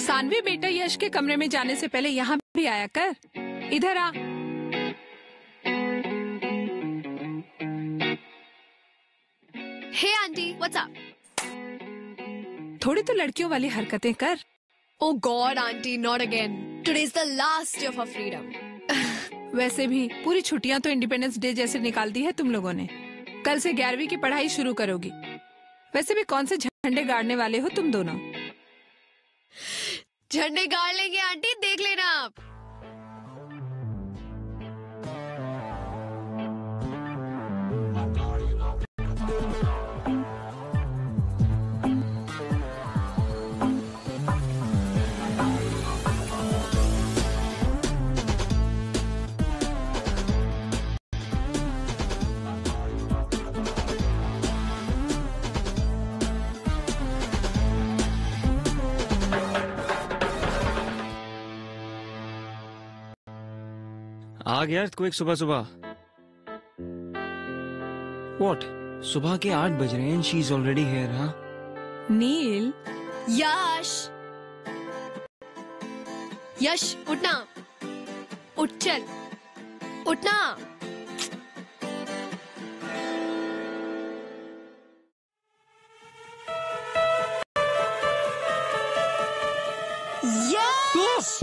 सानवी बेटा, यश के कमरे में जाने से पहले यहाँ भी आया कर। इधर आ। हे आंटी, व्हाट्स अप? थोड़ी तो लड़कियों वाली हरकतें कर। Oh God, auntie, not again. Today is the last day of our freedom. वैसे भी पूरी छुट्टियां तो इंडिपेंडेंस डे जैसे निकाल दी है तुम लोगों ने। कल से 11वीं की पढ़ाई शुरू करोगी। वैसे भी कौन से झंडे गाड़ने वाले हो तुम दोनों? झंडे गाड़ लेंगे आंटी, देख लेना आप। आ गया तो एक सुबह सुबह। What? सुबह के 8 बज रहे हैं। She is already here, हाँ? नील। यश, यश उठना, उठ चल, उठना। यश!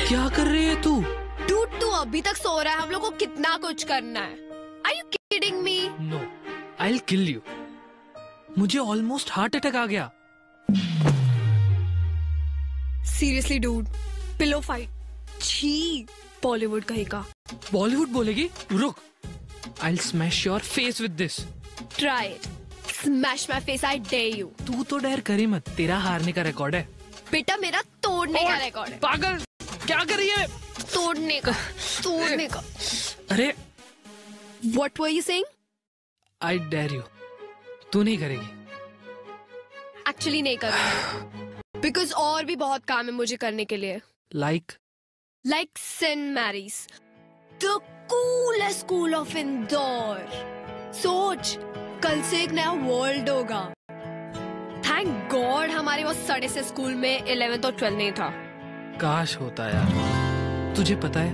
क्या कर रही है तू? डूड, तू अभी तक सो रहा है। हम लोग को कितना कुछ करना है। Are you kidding me? No, I'll kill you. मुझे ऑलमोस्ट हार्ट अटैक आ गया। Seriously, dude, pillow fight. छी, बॉलीवुड कहेगा। बॉलीवुड बोलेगी? रुक, I'll smash your face with this. Try it. Smash my face, I dare you. तू तो डर करी मत, तेरा हारने का रिकॉर्ड है। बेटा, मेरा तोड़ने का रिकॉर्ड है। पागल, क्या कर रही है? तोड़ने का, तोड़ने का। अरे, What were you saying? I dare you. तू नहीं करेगी। Actually नहीं करूँगी। Because और भी बहुत काम है मुझे करने के लिए। Like St. Mary's, the coolest school of Indore. सोच, कल से एक नया वर्ल्ड होगा। थैंक गॉड हमारे वो सड़े से स्कूल में 11th और 12th नहीं था। काश होता यार। तुझे पता है,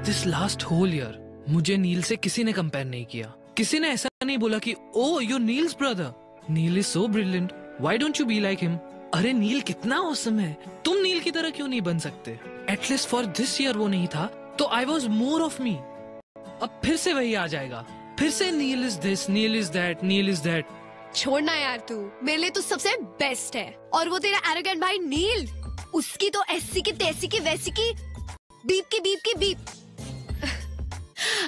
दिस लास्ट होल ईयर मुझे नील से किसी ने कंपेयर नहीं किया। किसी ने ऐसा नहीं बोला कि oh you Neil's brother, Neil is so brilliant, why don't you be like him. अरे नील कितना ऑसम है, तुम नील की तरह क्यों नहीं बन सकते? एटलीस्ट फॉर दिस ईयर वो नहीं था तो I was more of me. अब फिर से वही आ जाएगा, फिर से Neil is this, Neil is that, Neil is that. छोड़ना यार, तू मेरे लिए तो सबसे बेस्ट है। और वो तेरा एरोगेंट भाई नील, उसकी तो ऐसी की तैसी की वैसी की बीप की बीप की बीप।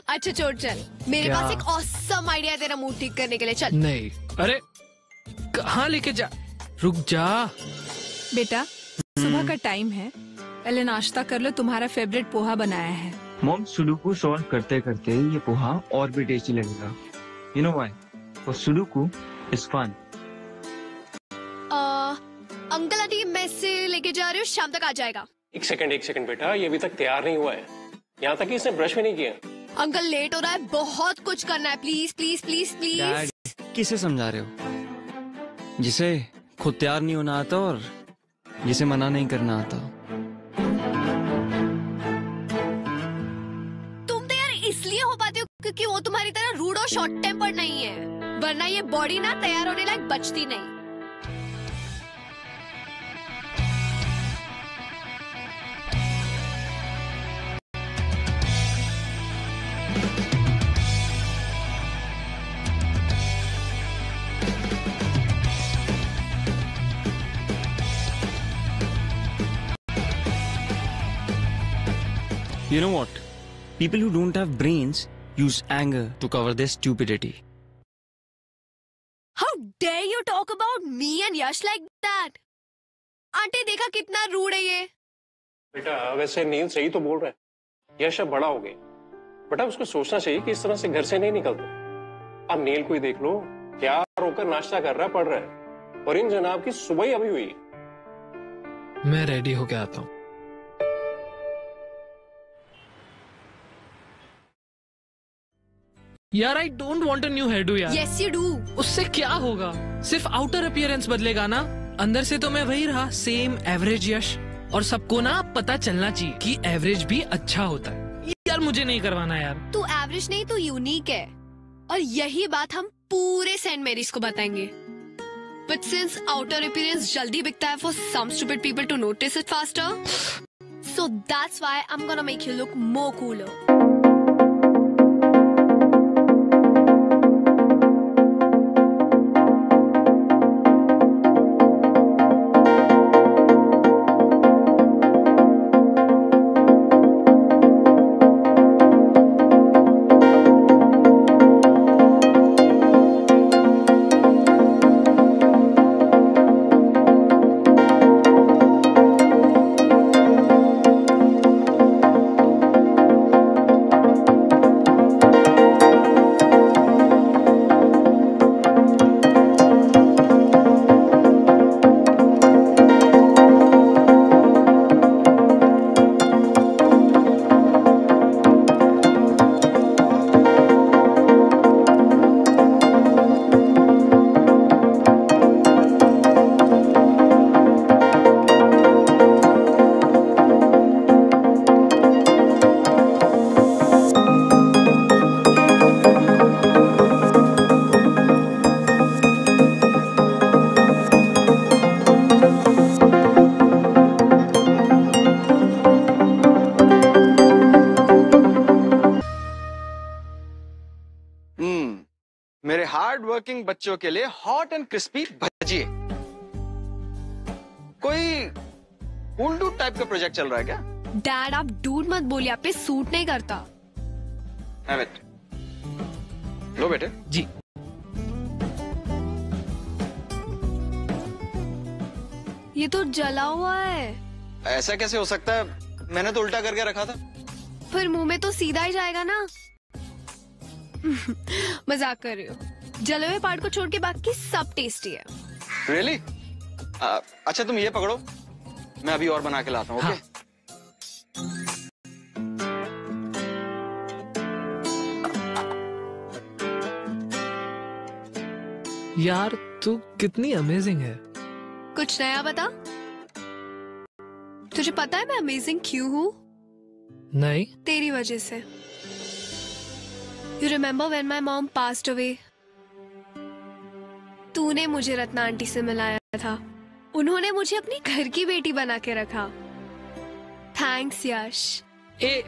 अच्छा छोड़, चल मेरे पास एक ऑसम आइडिया है तेरा मूड ठीक करने के लिए। चल। नहीं, अरे कहाँ लेके जा, रुक जा। बेटा, सुबह का टाइम है, पहले नाश्ता कर लो। तुम्हारा फेवरेट पोहा बनाया है। मॉम, सुडोकू सॉल्व करते करते ये पोहा और भी टेस्टी लगेगा। You know why? For sudoku is fun. Uncle aunty मैं से लेके जा रही हूँ, शाम तक आ जाएगा। एक सेकंड बेटा, ये अभी तक तैयार नहीं हुआ है। यहाँ तक कि इसने ब्रश भी नहीं किया। अंकल लेट हो रहा है, बहुत कुछ करना है। Please please please please. Dad, किसे समझा रहे हो? जिसे खुद तैयार नहीं होना आता और जिसे मना नहीं करना आता। तुम तैयार इसलिए हो पाते हो क्योंकि वो तुम्हारी तरह रूड और शॉर्ट टेम्पर्ड नहीं है, वरना ये बॉडी ना तैयार होने लायक बचती नहीं। You know what? People who don't have brains use anger to cover their stupidity. How dare you talk about me and Yash like that? Aunty देखा कितना रूड है ये। बेटा वैसे नील सही तो बोल रहा है। यश अब बड़ा हो गया, बेटा उसको सोचना चाहिए कि इस तरह से घर से नहीं निकलते। अब नील को ही देख लो, तैयार होकर नाश्ता कर रहा है, पढ़ रहा है, और इन जनाब की सुबह ही अभी हुई। मैं रेडी होके आता हूँ। यार I don't want a new hair do यार। Yes you do. उससे क्या होगा? सिर्फ आउटर अपीयरेंस बदलेगा ना। अंदर से तो मैं वही रहा, सेम एवरेज यश। और सबको ना पता चलना चाहिए कि एवरेज भी अच्छा होता है। यार मुझे नहीं करवाना यार। तू एवरेज नहीं, तू यूनिक है, और यही बात हम पूरे सेंट मेरीज को बताएंगे। But since outer appearance जल्दी बिकता है for some stupid people to notice it faster, so that's why I'm gonna make you look more cooler. मेरे हार्ड वर्किंग बच्चों के लिए हॉट एंड क्रिस्पी भजिए। कोई उल्लू टाइप का प्रोजेक्ट चल रहा है क्या? डैड आप डूड मत बोलिए, आप पे सूट नहीं करता। Have it. लो बेटे। जी। ये तो जला हुआ है। ऐसा कैसे हो सकता है? मैंने तो उल्टा करके रखा था। फिर मुंह में तो सीधा ही जाएगा ना। मजाक कर रही हो। जले हुए पार्ट को छोड़ के बाकी सब टेस्टी है। Really? अच्छा तुम ये पकड़ो, मैं अभी और बना के लाता हूँ। ओके? यार तू कितनी अमेजिंग है। कुछ नया बता। तुझे पता है मैं अमेजिंग क्यों हूँ? नहीं। तेरी वजह से। You remember when my mom passed away? तूने मुझे रत्ना आंटी से मिलाया था। उन्होंने मुझे अपनी घर की बेटी बना के रखा। थैंक्स यश। ए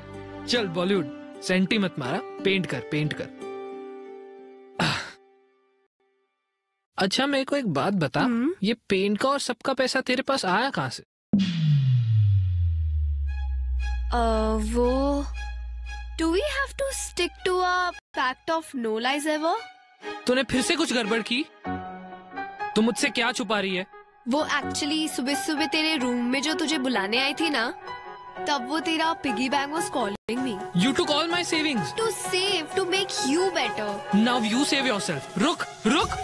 चल बॉलीवुड सेंटी मत मारा, पेंट कर पेंट कर। अच्छा मेरे को एक बात बता, ये पेंट का और सबका पैसा तेरे पास आया कहाँ से? वो Do we have to stick to a fact of no lies ever? तूने फिर से कुछ गड़बड़ की? तू मुझसे क्या छुपा रही है? वो एक्चुअली सुबह सुबह तेरे रूम में जो तुझे बुलाने आई थी ना, तब वो तेरा piggy bank was calling me. You took all my savings. To save, to make you better. Now you save yourself. रुक रुक।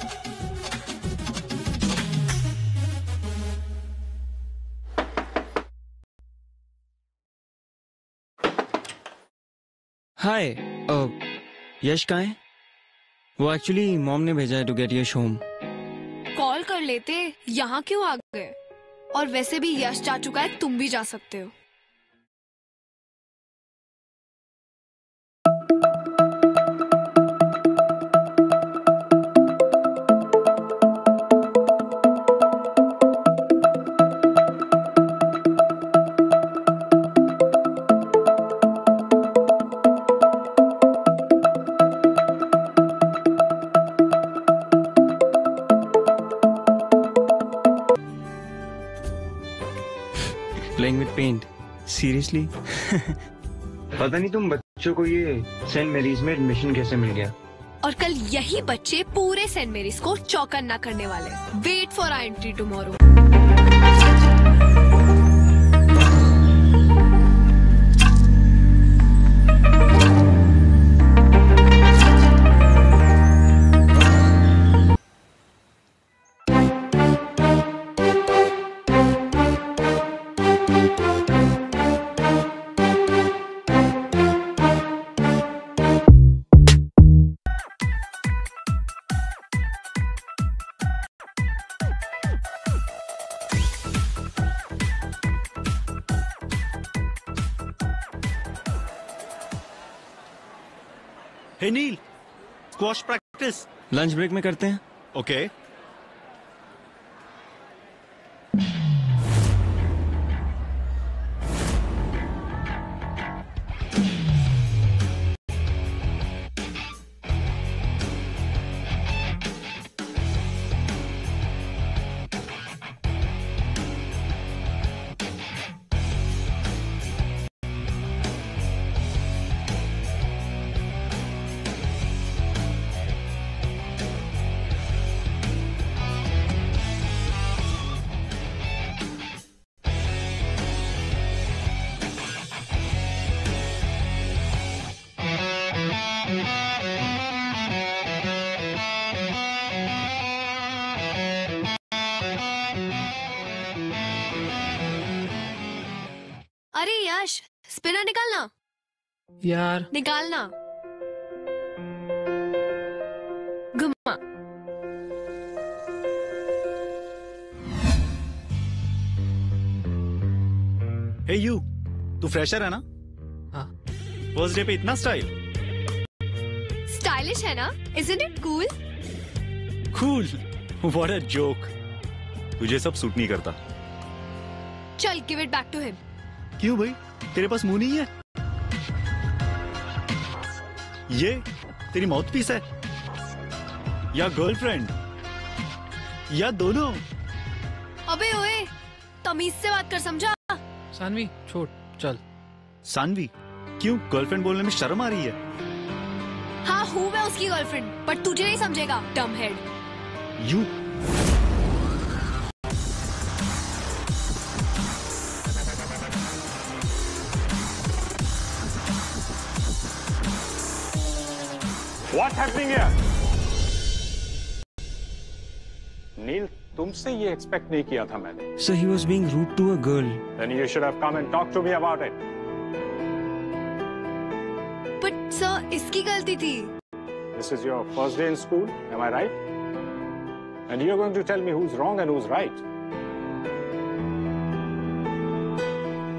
हाय, यश कहाँ है? वो एक्चुअली मॉम ने भेजा है to get Yash home. Call कर लेते, यहाँ क्यों आ गए? और वैसे भी यश जा चुका है, तुम भी जा सकते हो। Playing with paint. Seriously? पता नहीं तुम बच्चों को ये सेंट मेरीज में एडमिशन कैसे मिल गया? और कल यही बच्चे पूरे सेंट मेरीज को चौकन्ना करने वाले। Wait for our entry tomorrow. Hey Neel, squash practice lunch break में करते हैं। ओके। अरे यश, स्पिनर निकालना। यार निकालना। घुमा। हे यू, तू फ्रेशर है ना? हाँ। फर्स्ट डे पे इतना स्टाइल। स्टाइलिश है ना? Isn't it cool? Cool. What a joke. तुझे सब सूट नहीं करता। चल, give it back to him. क्यों भाई, तेरे पास मुंह नहीं है? ये तेरी माउथ पीस है या गर्लफ्रेंड या दोनों? अबे ओए, तमीज से बात कर, समझा? सानवी छोड़, चल। सानवी, क्यों गर्लफ्रेंड बोलने में शर्म आ रही है? हाँ, हूँ मैं उसकी गर्लफ्रेंड, पर तुझे नहीं समझेगा, डम head. You What's happening here? नील, तुमसे ये एक्सपेक्ट नहीं किया था मैंने। So he was being rude to a girl. Then you should have come and talked to me about it. But sir, इसकी गलती थी। This is your first day in school, am I right? And you're going to tell me who's wrong and who's right.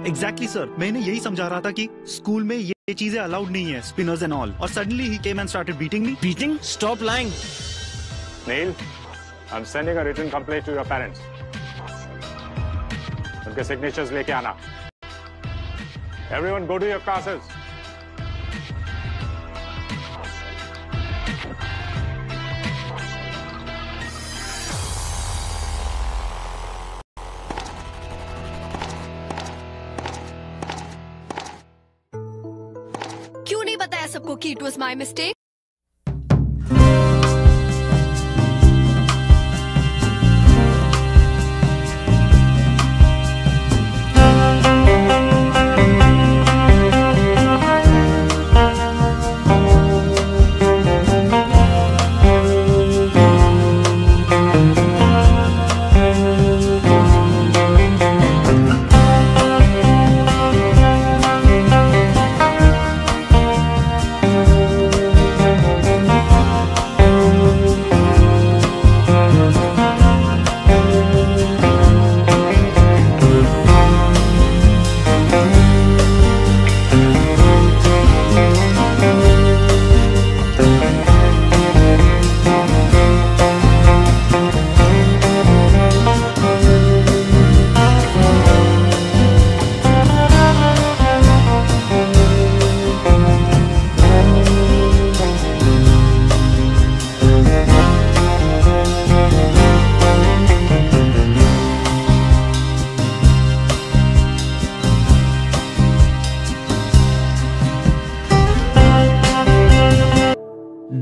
Exactly sir, मैंने यही समझा रहा था कि school में ये चीजें अलाउड नहीं है, स्पिनर्स एंड ऑल, और suddenly he came and started beating me. Beating? Stop lying. Neil, I'm sending a written complaint to your parents. उनके signatures लेके आना। Everyone go to your classes. क्यों नहीं बताया सबको कि it was my mistake?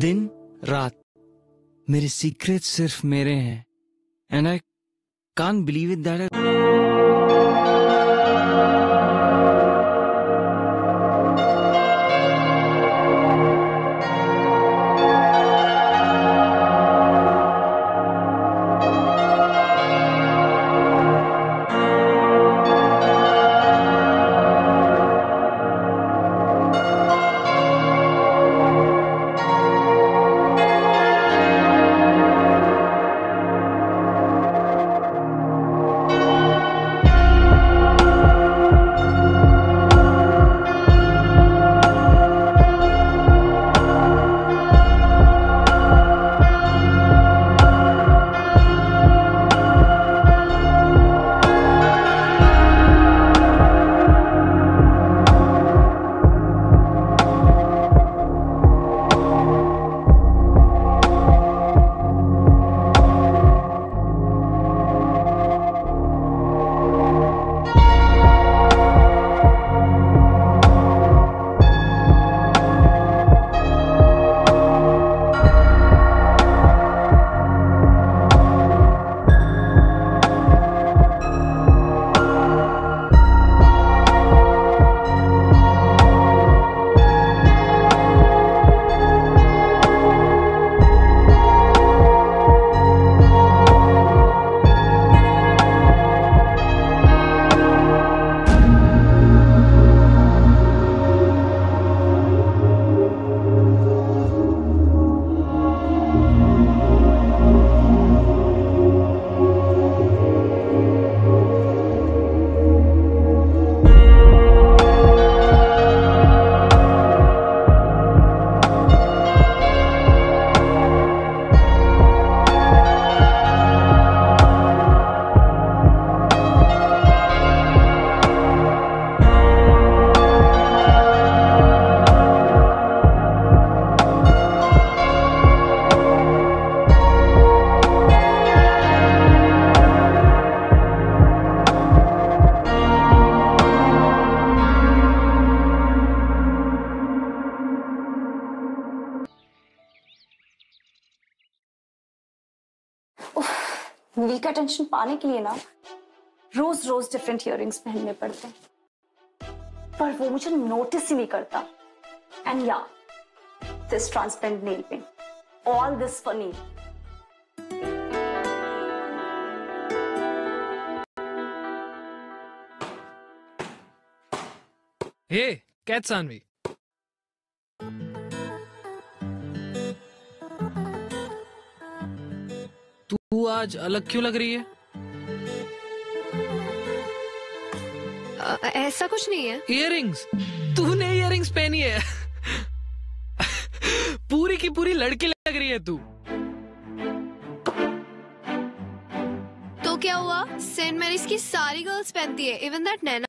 दिन रात मेरे सीक्रेट सिर्फ मेरे हैं, and I can't believe it that Neil का अटेंशन पाने के लिए ना रोज रोज डिफरेंट इयररिंग्स पहनने पड़ते हैं, पर वो मुझे नोटिस ही नहीं करता। एंड या this transparent nail paint, all this for Neel. Hey cat Saanvi, तू आज अलग क्यों लग रही है? ऐसा कुछ नहीं है। इयररिंग्स, तूने इयररिंग्स पहनी है। पूरी की पूरी लड़की लग रही है तू। तो क्या हुआ, सेंट मैरीज की सारी गर्ल्स पहनती है, even that Naina.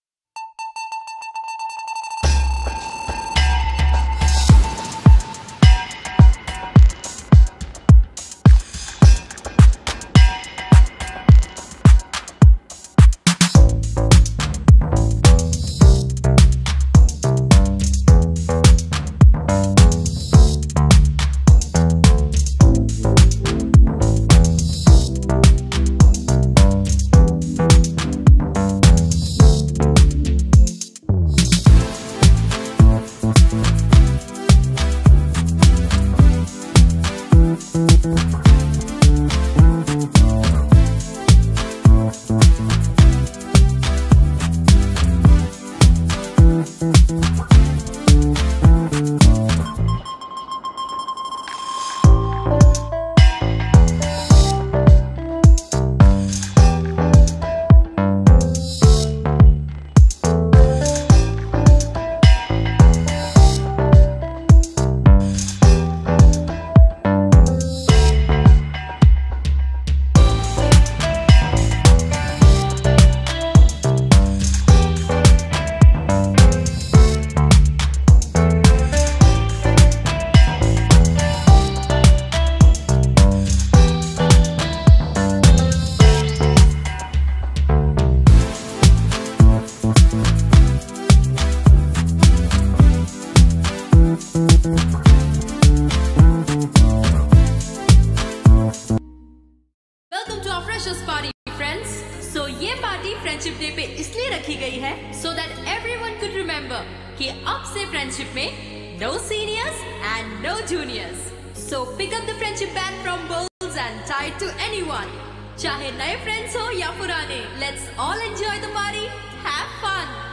Friendship day पे इसलिए रखी गई है so that everyone could remember कि अब से फ्रेंडशिप में no seniors and no juniors. So pick up the friendship band from bowls and tie to anyone, चाहे नए फ्रेंड्स हो या पुराने। Let's all enjoy the party, have fun.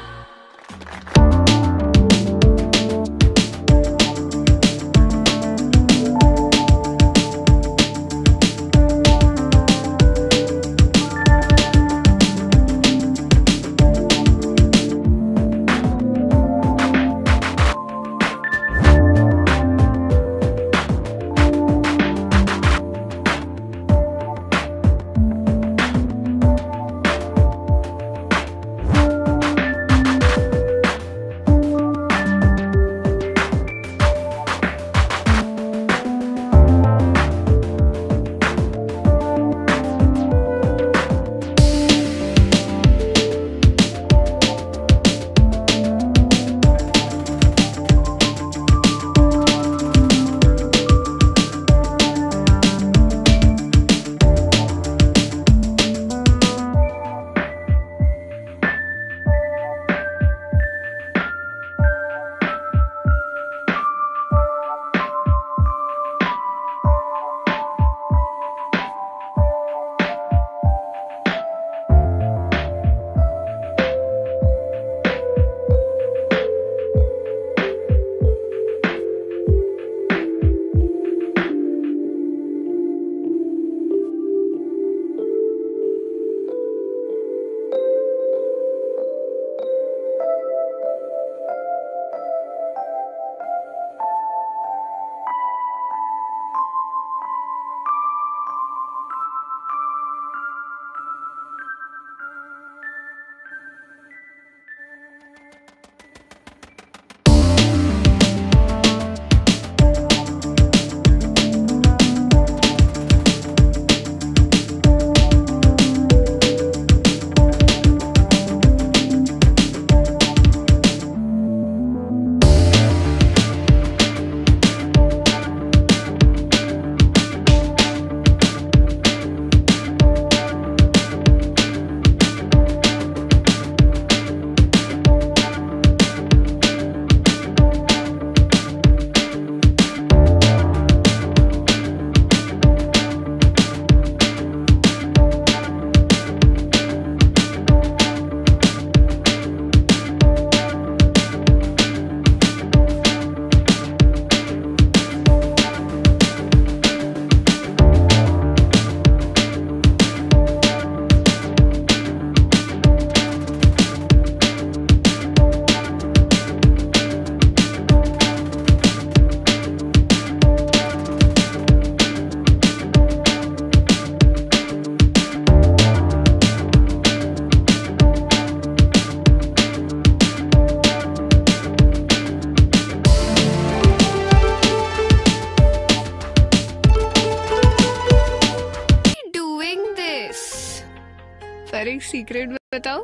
यार एक सीक्रेट बताओ.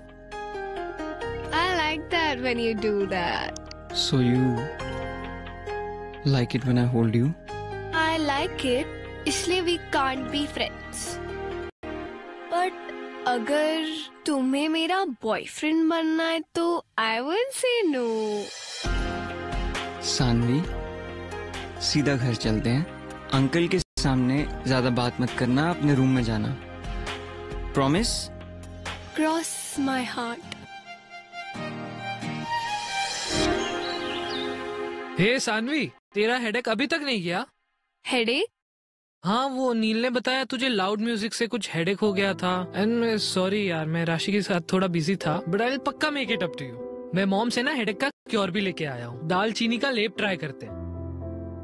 I like that when you do that. So you like it when I hold you? I like it. इसलिए we can't be friends. But अगर तुम्हें मेरा boyfriend बनना है तो I won't say no. Saanvi, सीधा घर चलते हैं. अंकल के सामने ज्यादा बात मत करना, अपने रूम में जाना. प्रॉमिस? Cross my heart. हे सानवी, तेरा हेडेक अभी तक नहीं गया? Headache? हाँ, वो नील ने बताया तुझे लाउड म्यूजिक से कुछ हेडेक हो गया था. एंड सॉरी यार, मैं राशि के साथ थोड़ा बिजी था, बट आई विल पक्का make it up to you. मैं मॉम से ना हेडेक का क्योर भी लेके आया हूँ. दाल चीनी का लेप ट्राई करते हैं.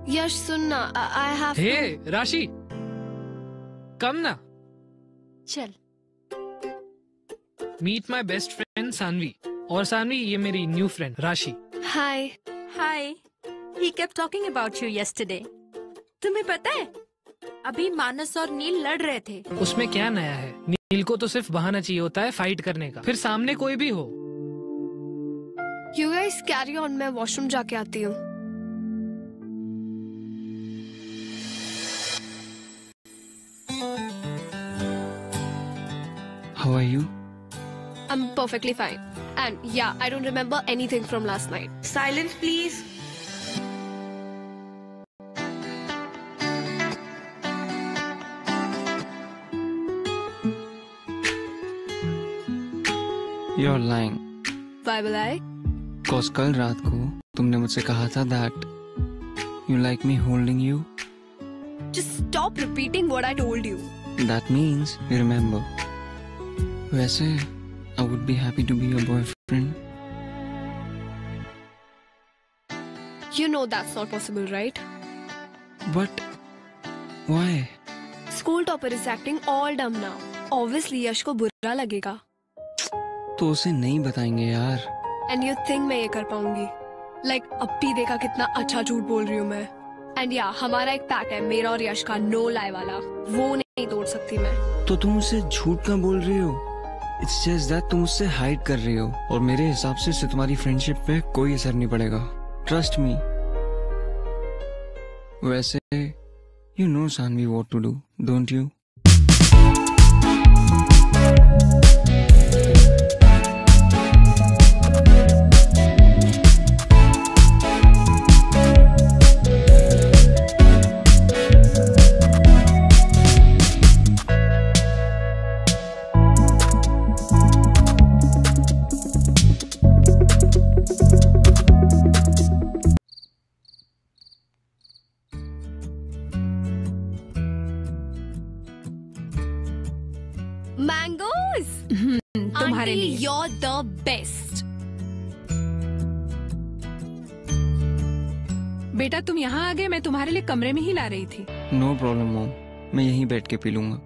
यश सुनना, I have हे to. राशि, कम ना. चल. Meet my best friend Saanvi. और सानवी, ये मेरी new friend Rashi. Hi. Hi. He kept talking about you yesterday. तुम्हें पता है, अभी मानस और नील लड़ रहे थे. उसमें क्या नया है? नील को तो सिर्फ बहाना चाहिए होता है फाइट करने का, फिर सामने कोई भी हो. You guys carry on, मैं वॉशरूम जाके आती हूँ. How are you? I'm perfectly fine. And yeah, I don't remember anything from last night. Silence, please. You're lying. Why will I? Cause कल रात को तुमने मुझसे कहा था that you like me holding you. Just stop repeating what I told you. That means you remember. वैसे I would be happy to be your boyfriend. You know that's not possible, right? But why? School topper is acting all dumb now. Obviously यश को बुरा लगेगा. तो उसे नहीं बताएंगे यार. And you think मैं ये कर पाऊंगी? Like अब भी देखा कितना अच्छा झूठ बोल रही हूँ मैं. And yeah, हमारा एक पैक्ट है, मेरा और यश का, no lie वाला. वो नहीं तोड़ सकती मैं. तो तुम मुझसे झूठ क्यों बोल रही हो? It's just that तुम मुझसे हाइड कर रही हो, और मेरे हिसाब से इससे तुम्हारी फ्रेंडशिप पे कोई असर नहीं पड़ेगा. Trust me. वैसे you know Sanvi what to do, don't you? Mangoes! तुम्हारे Auntie, लिए. you're the best. बेटा तुम यहाँ आ गए, मैं तुम्हारे लिए कमरे में ही ला रही थी. No problem mom. मैं यहीं बैठ के पी लूंगा.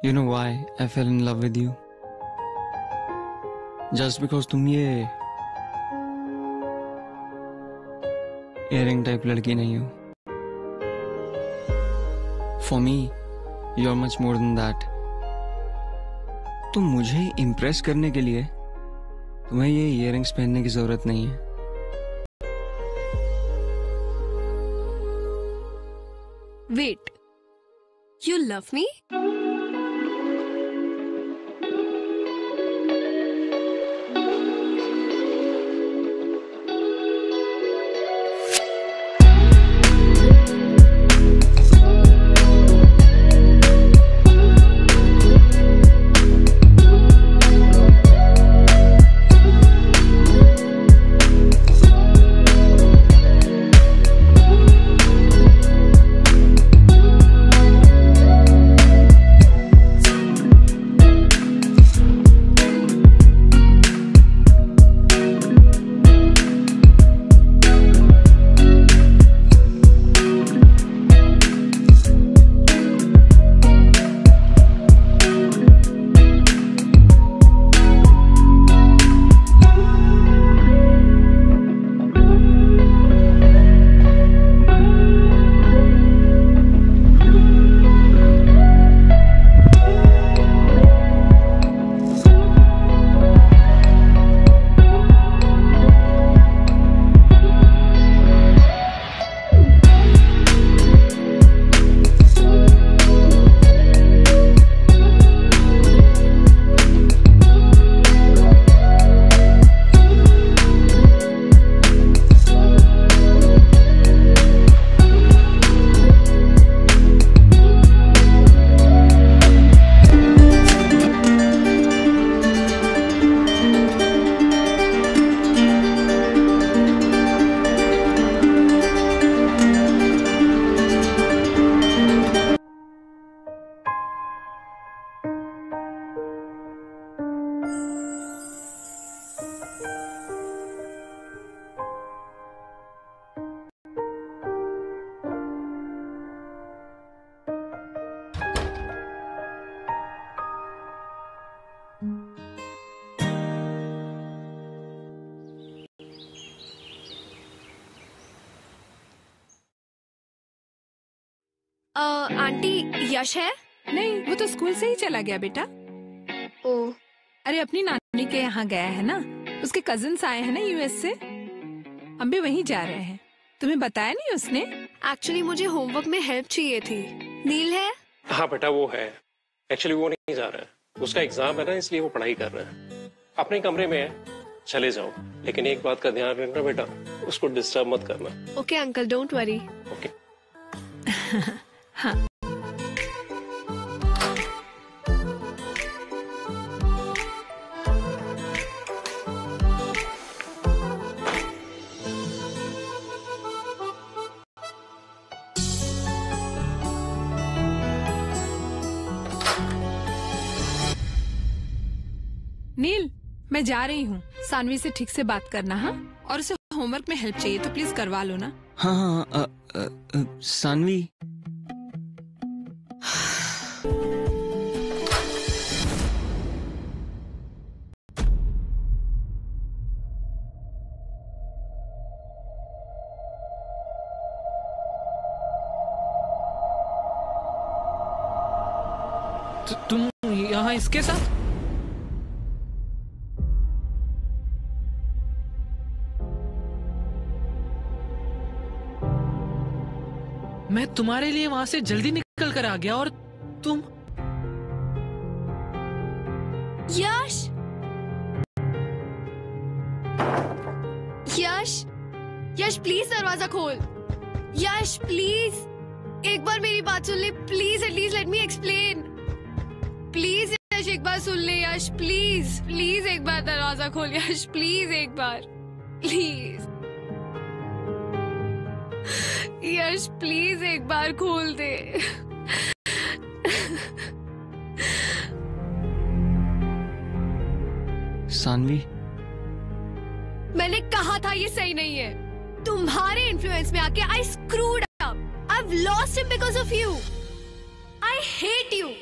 You know why I fell in love with you? Just because तुम ये इयरिंग टाइप लड़की नहीं हो। For me you are much more than that. तो मुझे इम्प्रेस करने के लिए तुम्हें ये इयरिंग्स पहनने की जरूरत नहीं है। Wait, you love me? आंटी, यश है? नहीं, वो तो स्कूल से ही चला गया बेटा। ओ, अरे अपनी नानी के यहाँ गया है ना, उसके कजिन्स आए हैं ना यूएस से, हम भी वहीं जा रहे हैं। तुम्हें बताया नहीं उसने? एक्चुअली मुझे होमवर्क में हेल्प चाहिए थी। नील है? हाँ बेटा वो है, एक्चुअली वो नहीं जा रहा है, उसका एग्जाम है ना, इसलिए वो पढ़ाई कर रहा है। अपने कमरे में है, चले जाओ, लेकिन एक बात का ध्यान रखना बेटा, उसको डिस्टर्ब मत करना। Okay uncle, don't worry. Okay. हाँ। नील, मैं जा रही हूँ, सानवी से ठीक से बात करना। हाँ, और उसे होमवर्क में हेल्प चाहिए तो प्लीज करवा लो ना। हाँ हाँ, सानवी, तुम यहाँ इसके साथ? मैं तुम्हारे लिए वहां से जल्दी निकल कर आ गया और तुम? यश, यश, यश प्लीज दरवाजा खोल। यश प्लीज, एक बार मेरी बात सुन ले please, at least let me explain. Please Yash, एक बार सुन ले यश, प्लीज प्लीज एक बार दरवाजा खोल यश, प्लीज एक बार, प्लीज यश, प्लीज एक बार खोल दे। सानवी, मैंने कहा था ये सही नहीं है। तुम्हारे इन्फ्लुएंस में आके I screwed up. I've lost him because of you. I hate you.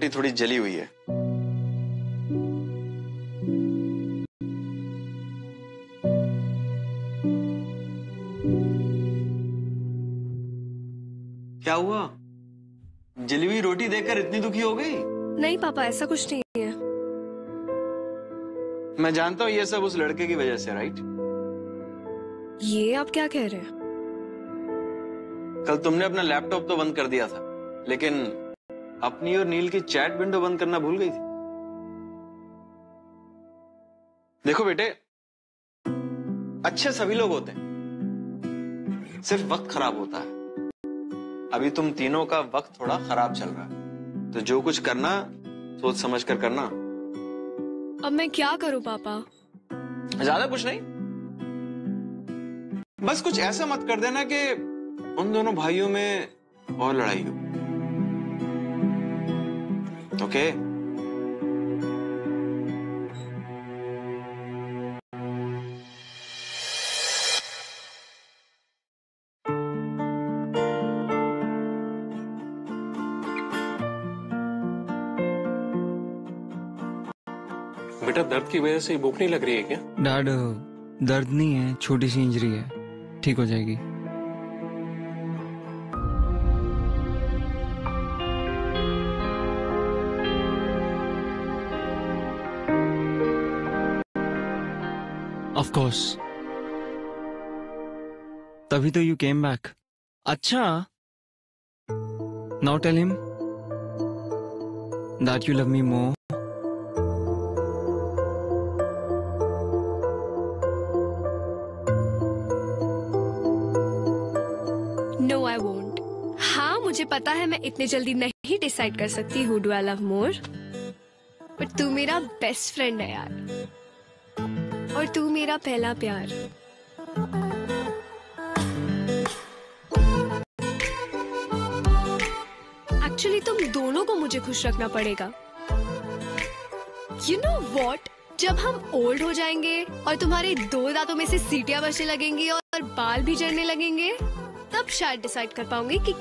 रोटी थोड़ी जली हुई है। क्या हुआ? जली हुई रोटी देखकर इतनी दुखी हो गई? नहीं पापा, ऐसा कुछ नहीं है। मैं जानता हूं ये सब उस लड़के की वजह से, राइट? ये आप क्या कह रहे हैं? कल तुमने अपना लैपटॉप तो बंद कर दिया था, लेकिन अपनी और नील की चैट विंडो बंद करना भूल गई थी। देखो बेटे, अच्छे सभी लोग होते हैं, सिर्फ वक्त खराब होता है। अभी तुम तीनों का वक्त थोड़ा खराब चल रहा है, तो जो कुछ करना सोच समझ कर करना। अब मैं क्या करूं पापा? ज्यादा कुछ नहीं, बस कुछ ऐसा मत कर देना कि उन दोनों भाइयों में और लड़ाई हो। ओके? बेटा दर्द की वजह से भूख नहीं लग रही है क्या? डैड, दर्द नहीं है, छोटी सी इंजरी है, ठीक हो जाएगी। ऑफ कोर्स, तभी तो यू केम बैक। अच्छा, now tell him that you love me more. No I won't. हाँ, मुझे पता है मैं इतने जल्दी नहीं डिसाइड कर सकती who do I love more, but तू मेरा बेस्ट फ्रेंड है यार, और तू मेरा पहला प्यार। एक्चुअली तुम दोनों को मुझे खुश रखना पड़ेगा। यू नो वॉट, जब हम ओल्ड हो जाएंगे और तुम्हारे 2 दांतों में से सीटियां बचने लगेंगी और बाल भी झड़ने लगेंगे, तब शायद डिसाइड कर पाऊंगी कि